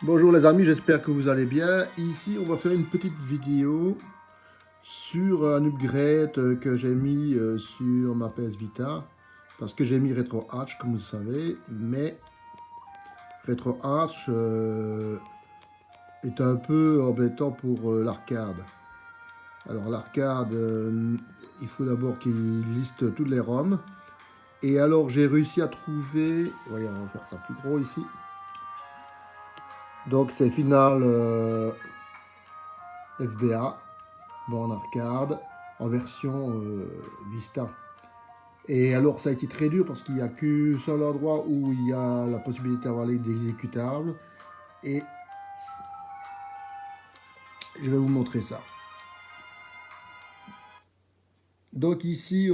Bonjour les amis, j'espère que vous allez bien. Ici, on va faire une petite vidéo sur un upgrade que j'ai mis sur ma PS Vita. Parce que j'ai mis RetroArch, comme vous savez, mais RetroArch est un peu embêtant pour l'arcade. Alors l'arcade, il faut d'abord qu'il liste toutes les ROM. Et alors j'ai réussi à trouver, voyons, on va faire ça plus gros ici. Donc c'est Final FBA. Born arcade en version Vista. Et alors ça a été très dur parce qu'il n'y a qu'un seul endroit où il y a la possibilité d'avoir les exécutables. Et je vais vous montrer ça. Donc ici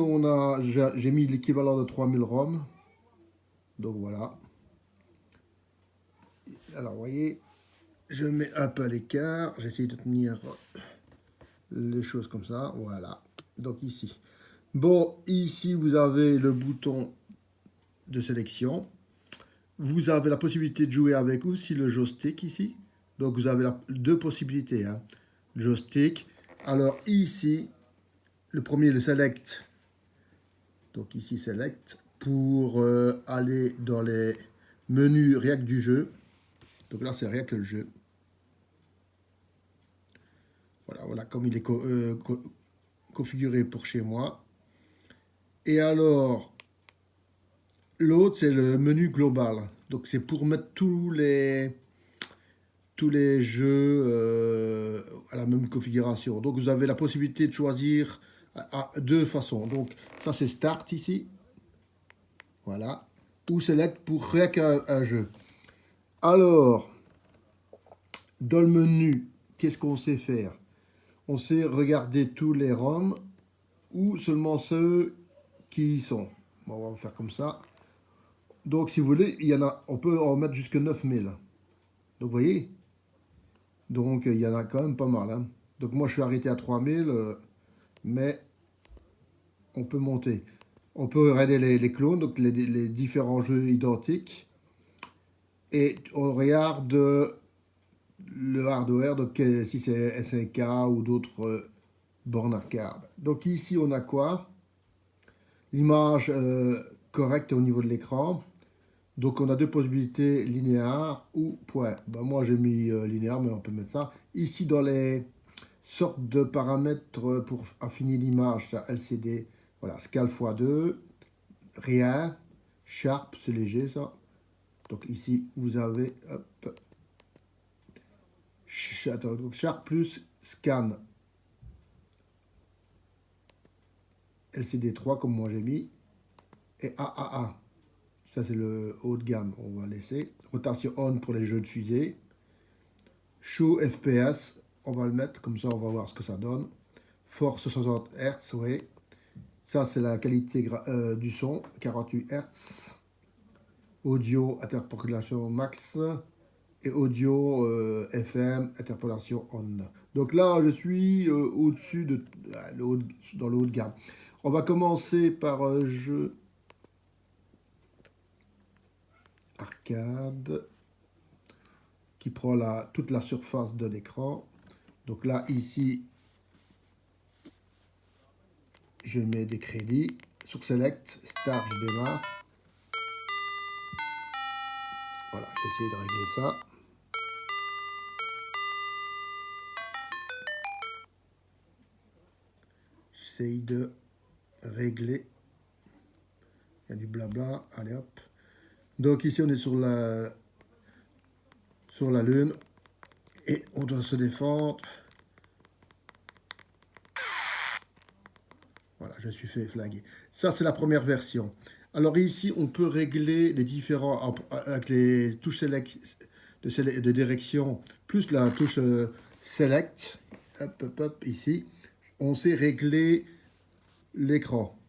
j'ai mis l'équivalent de 3000 ROM. Donc voilà. Alors vous voyez, je mets un peu à l'écart. J'essaie de tenir les choses comme ça. Voilà. Donc ici. Bon, ici vous avez le bouton de sélection. Vous avez la possibilité de jouer avec aussi le joystick ici. Donc vous avez deux possibilités. Hein. Joystick. Alors ici, le premier, le select. Donc ici, select. Pour aller dans les menus rien que du jeu. Donc là, c'est rien que le jeu. Voilà comme il est configuré pour chez moi. Et alors, l'autre, c'est le menu global. Donc c'est pour mettre tous les jeux à la même configuration. Donc vous avez la possibilité de choisir à deux façons. Donc ça c'est Start ici. Voilà. Ou Select pour rien qu'un jeu. Alors, dans le menu, qu'est-ce qu'on sait faire? On sait regarder tous les ROM ou seulement ceux qui y sont. Bon, on va faire comme ça. Donc si vous voulez, il y en a, on peut en mettre jusqu'à 9000. Donc vous voyez. Donc il y en a quand même pas mal. Hein. Donc moi je suis arrêté à 3000, mais on peut monter. On peut regarder les clones, donc les différents jeux identiques. Et on regarde le hardware, donc si c'est SNK ou d'autres bornes arcade. Donc ici on a quoi? L'image correcte au niveau de l'écran. Donc on a deux possibilités, linéaire ou point. Ben, moi j'ai mis linéaire, mais on peut mettre ça. Ici dans les sorte de paramètres pour affiner l'image, LCD, voilà, scale x2, rien, sharp, c'est léger ça. Donc ici, vous avez, hop, donc sharp plus scan, LCD 3 comme moi j'ai mis, et AAA, ça c'est le haut de gamme, on va laisser. Rotation on pour les jeux de fusée. Show FPS, on va le mettre, comme ça on va voir ce que ça donne. Force 60 Hz, oui. Ça, c'est la qualité du son, 48 Hz. Audio, interpolation max. Et audio, FM, interpolation on. Donc là, je suis au-dessus de dans le haut de gamme. On va commencer par un jeu arcade qui prend toute la surface de l'écran. Donc là, ici, je mets des crédits. Sur Select, Start, je démarre. Voilà, j'essaie de régler ça. J'essaie de régler. Il y a du blabla. Allez hop. Donc ici, on est sur la Lune. Et on doit se défendre. Voilà, je suis fait flinguer. Ça, c'est la première version. Alors ici, on peut régler les différents, avec les touches select, de direction, plus la touche select, hop, hop, hop, ici, on sait régler l'écran.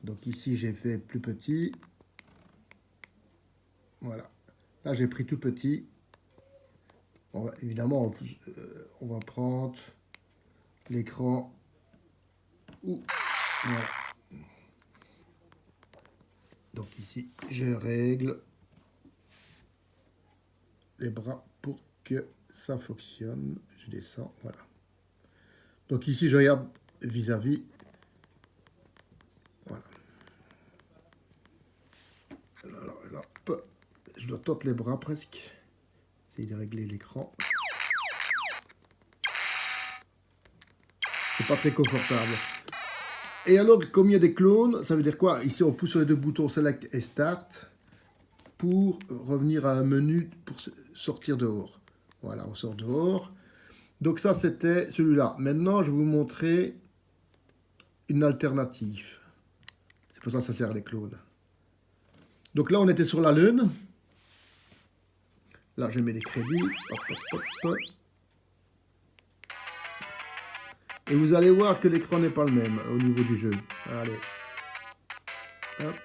Donc ici, j'ai fait plus petit. Voilà. Là, j'ai pris tout petit. Évidemment, on va prendre l'écran. Voilà. Donc ici, je règle. les bras pour que ça fonctionne. Je descends, voilà. Donc ici, je regarde vis-à-vis. Voilà. Alors, hop, je dois tordre les bras presque. Essayer de régler l'écran. C'est pas très confortable. Et alors, comme il y a des clones, ça veut dire quoi? Ici, on pousse sur les deux boutons Select et Start pour revenir à un menu pour sortir dehors. Voilà, on sort dehors. Donc ça, c'était celui-là. Maintenant, je vais vous montrer une alternative. C'est pour ça que ça sert les clones. Donc là, on était sur la Lune. Là, je mets les crédits. Hop, hop, hop, hop. Et vous allez voir que l'écran n'est pas le même au niveau du jeu. Allez. Hop.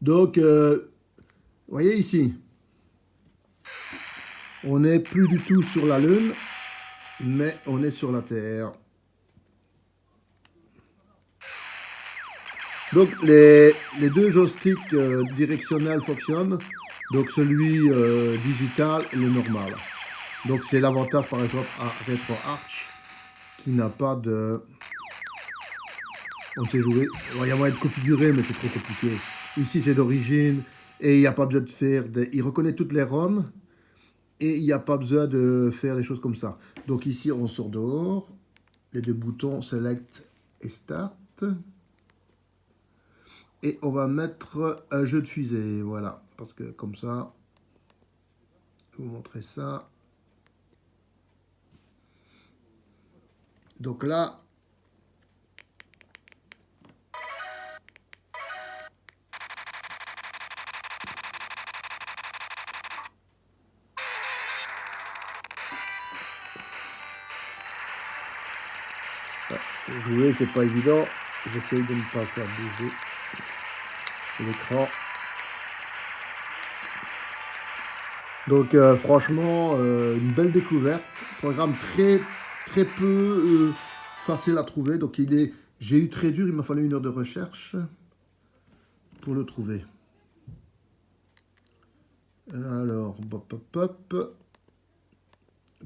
Donc, vous voyez ici, on n'est plus du tout sur la Lune, mais on est sur la Terre. Donc, les deux joysticks directionnels fonctionnent. Donc, celui digital et le normal. Donc, c'est l'avantage, par exemple, à RetroArch, qui n'a pas de... On sait jouer. Il y a moyen de configurer, mais c'est trop compliqué. Ici, c'est d'origine, et il n'y a pas besoin de faire... Il reconnaît toutes les ROM, et il n'y a pas besoin de faire des choses comme ça. Donc ici, on sort dehors. Les deux boutons Select et Start. Et on va mettre un jeu de fusée. Voilà. Parce que comme ça, je vais vous montrer ça. Donc là, jouer, c'est pas évident. J'essaye de ne pas faire bouger l'écran. Donc franchement, une belle découverte. Programme très peu facile à trouver. Donc j'ai eu très dur, il m'a fallu 1 heure de recherche pour le trouver. Alors, hop, hop, hop.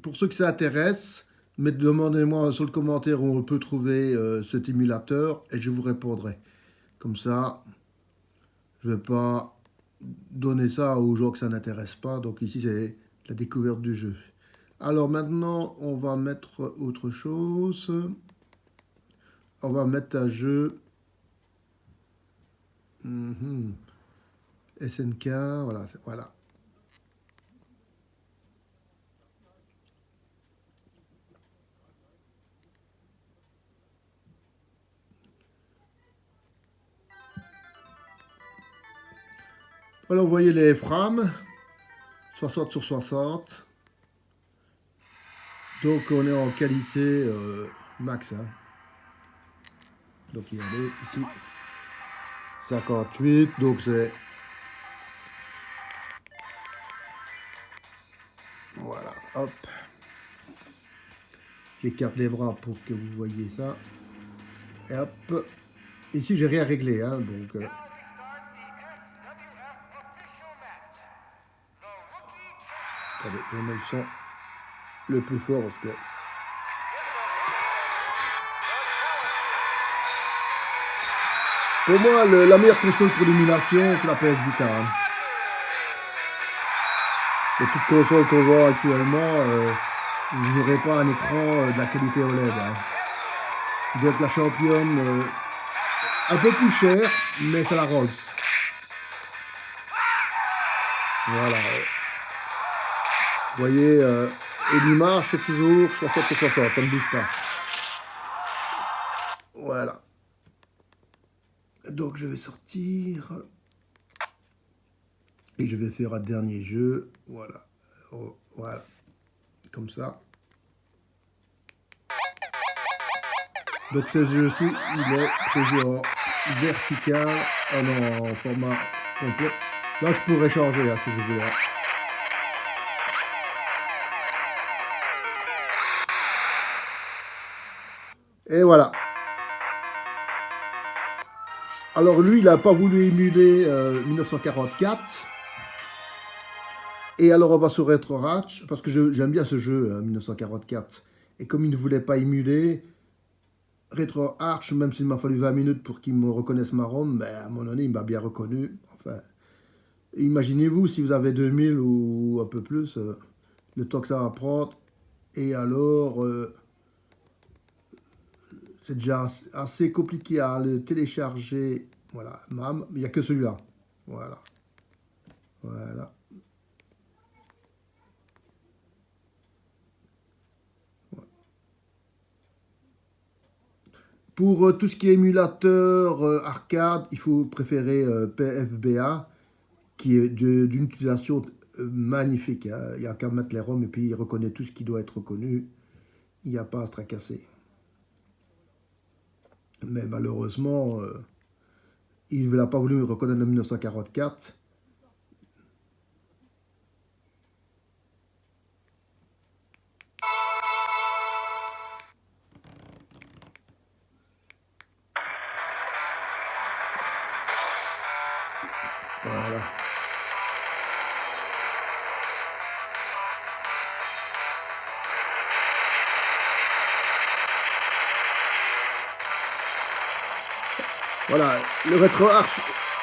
Pour ceux que ça intéresse, demandez-moi sur le commentaire où on peut trouver cet émulateur et je vous répondrai. Comme ça, je ne vais pas donner ça aux gens que ça n'intéresse pas. Donc ici, c'est la découverte du jeu. Alors maintenant, on va mettre autre chose. On va mettre un jeu SNK. Voilà, voilà. Alors, vous voyez les frames. 60 sur 60. Donc on est en qualité max. Hein. Donc il y avait ici 58. Donc c'est... Voilà, hop. J'écarte les bras pour que vous voyez ça. Et hop. Ici j'ai rien réglé. Hein, donc... Allez, je mets le son le plus fort parce que... Pour moi, la meilleure console pour l'émulation, c'est la PS Vita. Hein. Les toutes consoles qu'on voit actuellement, vous n'aurez pas un écran de la qualité OLED. Hein. Donc la championne, un peu plus chère, mais c'est la Rolls. Voilà. Vous voyez, et l'image, c'est toujours 60 sur 60, ça ne bouge pas. Voilà. Donc je vais sortir. Et je vais faire un dernier jeu. Voilà. Oh, voilà. Comme ça. Donc ce jeu-ci, il est prévu en vertical, en format complet. Là, je pourrais changer hein, si je voulais. Et voilà. Alors lui, il n'a pas voulu émuler 1944. Et alors on va sur RetroArch, parce que j'aime bien ce jeu, 1944. Et comme il ne voulait pas émuler, RetroArch, même s'il m'a fallu 20 minutes pour qu'il me reconnaisse ma ROM, ben, à un moment donné, il m'a bien reconnu. Enfin, imaginez-vous si vous avez 2000 ou un peu plus, le temps que ça va prendre. Et alors, c'est déjà assez compliqué à le télécharger. Voilà, MAM, il n'y a que celui-là. Voilà, voilà. Pour tout ce qui est émulateur arcade, il faut préférer PFBA, qui est d'une utilisation magnifique. Hein. Il n'y a qu'à mettre les ROM et puis il reconnaît tout ce qui doit être reconnu. Il n'y a pas à se tracasser. Mais malheureusement, il n'a pas voulu reconnaître le 1944. Voilà. Voilà, le RetroArch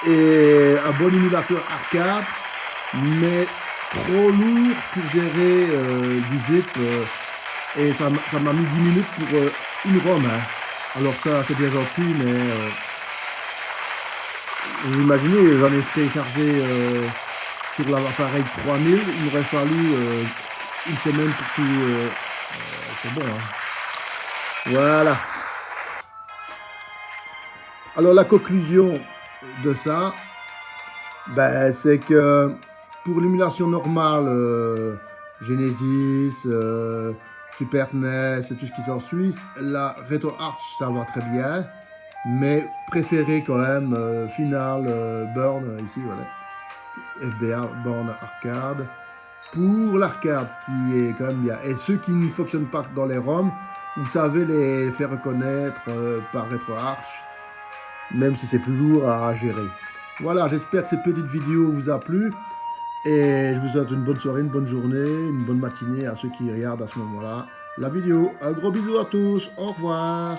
est un bon émulateur arcade, mais trop lourd pour gérer du zip. Et ça m'a mis 10 minutes pour une ROM. Hein. Alors ça, c'est bien gentil, mais vous imaginez, j'en ai téléchargé sur l'appareil 3000, il m'aurait fallu une semaine pour tout. C'est bon, hein. Voilà. Alors la conclusion de ça, ben, c'est que pour l'émulation normale, Genesis, Super NES et tout ce qui s'ensuit, la RetroArch ça va très bien, mais préférez quand même Final, Burn, ici voilà, FBA, Burn Arcade, pour l'arcade qui est quand même bien. Et ceux qui ne fonctionnent pas dans les ROM, vous savez les faire reconnaître par RetroArch, même si c'est plus lourd à gérer. Voilà, j'espère que cette petite vidéo vous a plu. Et je vous souhaite une bonne soirée, une bonne journée, une bonne matinée à ceux qui regardent à ce moment-là la vidéo. Un gros bisou à tous, au revoir.